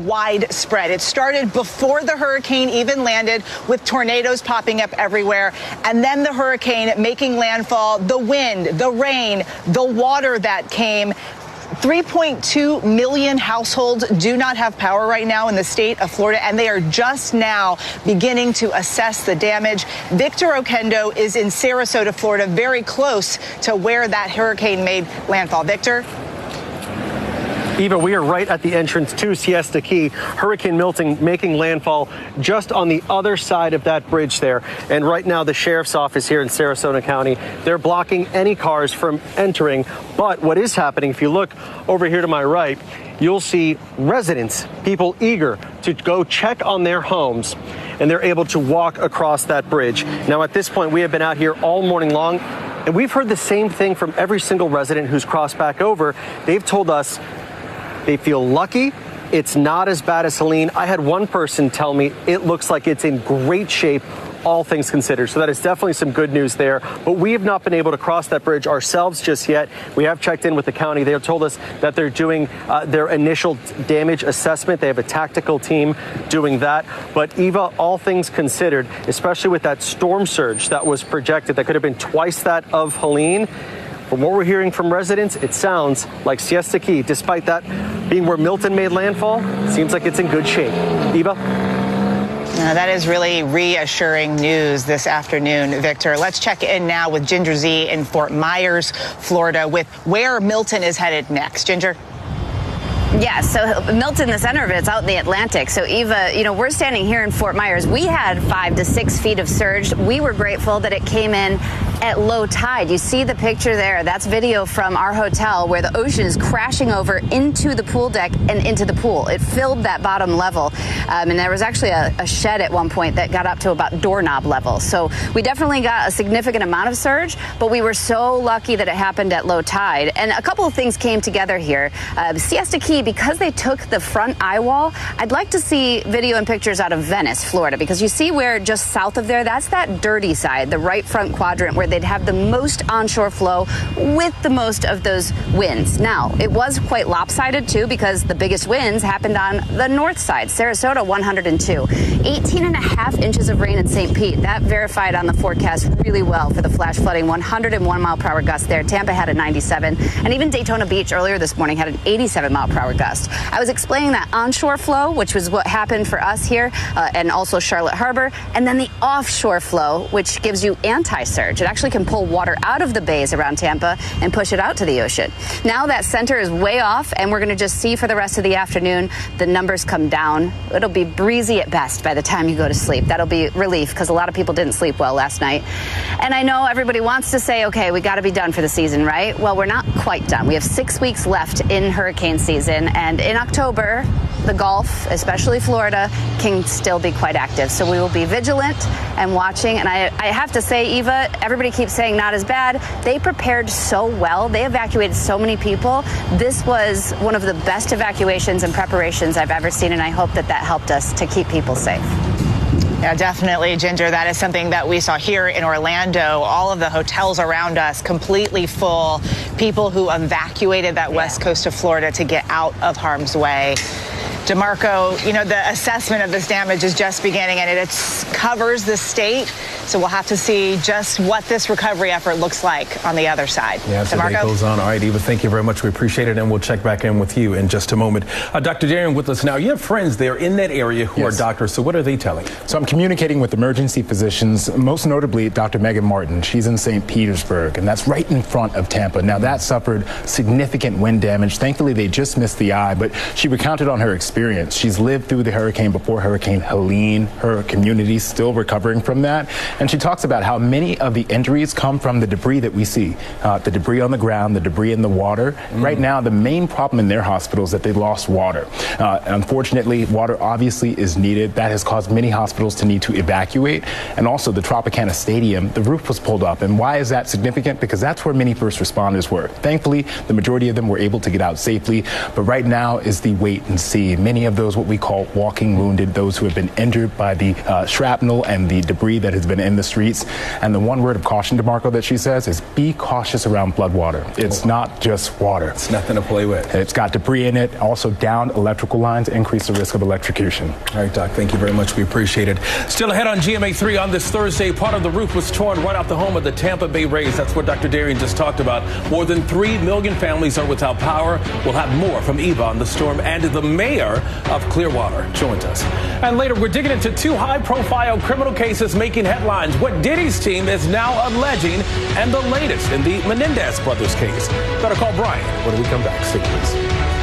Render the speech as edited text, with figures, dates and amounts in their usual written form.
widespread. It started before the hurricane even landed, with tornadoes popping up everywhere. And then the hurricane making landfall, the wind, the rain, the water that came. 3.2 million households do not have power right now in the state of Florida, and they are just now beginning to assess the damage. Victor Oquendo is in Sarasota, Florida, very close to where that hurricane made landfall. Victor? Eva, we are right at the entrance to Siesta Key. Hurricane Milton making landfall just on the other side of that bridge there. And right now, the sheriff's office here in Sarasota County, they're blocking any cars from entering. But what is happening, if you look over here to my right, you'll see residents, people eager to go check on their homes, and they're able to walk across that bridge. Now, at this point, we have been out here all morning long, and we've heard the same thing from every single resident who's crossed back over. They've told us they feel lucky. It's not as bad as Helene. I had one person tell me it looks like it's in great shape, all things considered. So that is definitely some good news there. But we have not been able to cross that bridge ourselves just yet. We have checked in with the county. They have told us that they're doing their initial damage assessment. They have a tactical team doing that. But Eva, all things considered, especially with that storm surge that was projected, that could have been twice that of Helene. From what we're hearing from residents, it sounds like Siesta Key, despite that being where Milton made landfall, seems like it's in good shape. Eva? That is really reassuring news this afternoon, Victor. Let's check in now with Ginger Z in Fort Myers, Florida, with where Milton is headed next. Ginger? Yeah, so Milton, the center of it, is out in the Atlantic. So, Eva, we're standing here in Fort Myers. We had 5 to 6 feet of surge. We were grateful that it came in at low tide. You see the picture there. That's video from our hotel where the ocean is crashing over into the pool deck and into the pool. It filled that bottom level. And there was actually a shed at one point that got up to about doorknob level. So we definitely got a significant amount of surge, but we were so lucky that it happened at low tide. And a couple of things came together here. Siesta Key, because they took the front eye wall, I'd like to see video and pictures out of Venice, Florida, because you see where just south of there, that's that dirty side, the right front quadrant where they'd have the most onshore flow with the most of those winds. Now, it was quite lopsided too, because the biggest winds happened on the north side. Sarasota, 102. 18.5 inches of rain in St. Pete. That verified on the forecast really well for the flash flooding. 101 mile per hour gust there. Tampa had a 97. And even Daytona Beach earlier this morning had an 87 mile per hour gust. I was explaining that onshore flow, which was what happened for us here, and also Charlotte Harbor, and then the offshore flow, which gives you anti-surge. It actually can pull water out of the bays around Tampa and push it out to the ocean. Now that center is way off, and we're going to just see for the rest of the afternoon the numbers come down. It'll be breezy at best by the time you go to sleep. That'll be relief, because a lot of people didn't sleep well last night. And I know everybody wants to say, okay, we got to be done for the season, right? Well, we're not quite done. We have 6 weeks left in hurricane season, and in October, the Gulf, especially Florida, can still be quite active. So we will be vigilant and watching. And I have to say, Eva, everybody keeps saying not as bad. They prepared so well. They evacuated so many people. This was one of the best evacuations and preparations I've ever seen, and I hope that helped us to keep people safe. Yeah, definitely, Ginger. That is something that we saw here in Orlando. All of the hotels around us completely full. People who evacuated that west coast of Florida to get out of harm's way. DeMarco, the assessment of this damage is just beginning, and it covers the state. So we'll have to see just what this recovery effort looks like on the other side. Yeah, so the day goes on. All right, Eva, thank you very much. We appreciate it, and we'll check back in with you in just a moment. Dr. Darian with us now. You have friends there in that area who are doctors, so what are they telling you? So I'm communicating with emergency physicians, most notably Dr. Megan Martin. She's in St. Petersburg, and that's right in front of Tampa. Now, that suffered significant wind damage. Thankfully, they just missed the eye, but she recounted on her experience. She's lived through the hurricane before Hurricane Helene. Her community's still recovering from that. And she talks about how many of the injuries come from the debris that we see, the debris on the ground, the debris in the water. Right now, the main problem in their hospital is that they lost water. Unfortunately, water obviously is needed. That has caused many hospitals to need to evacuate. And also the Tropicana Stadium, the roof was pulled up. And why is that significant? Because that's where many first responders were. Thankfully, the majority of them were able to get out safely. But right now is the wait and see. many of those what we call walking wounded, those who have been injured by the shrapnel and the debris that has been in the streets. And the one word of caution, DeMarco, that she says is be cautious around flood water. It's not just water. It's nothing to play with. It's got debris in it, also downed electrical lines, increase the risk of electrocution. All right, Doc, thank you very much. We appreciate it. Still ahead on GMA3 on this Thursday, part of the roof was torn right off the home of the Tampa Bay Rays. That's what Dr. Darian just talked about. More than 3 million families are without power. We'll have more from Eva on the storm, and the mayor of Clearwater joins us. And later, we're digging into 2 high-profile criminal cases making headlines, what Diddy's team is now alleging, and the latest in the Menendez brothers case. Better call Brian when we come back. Stick with us.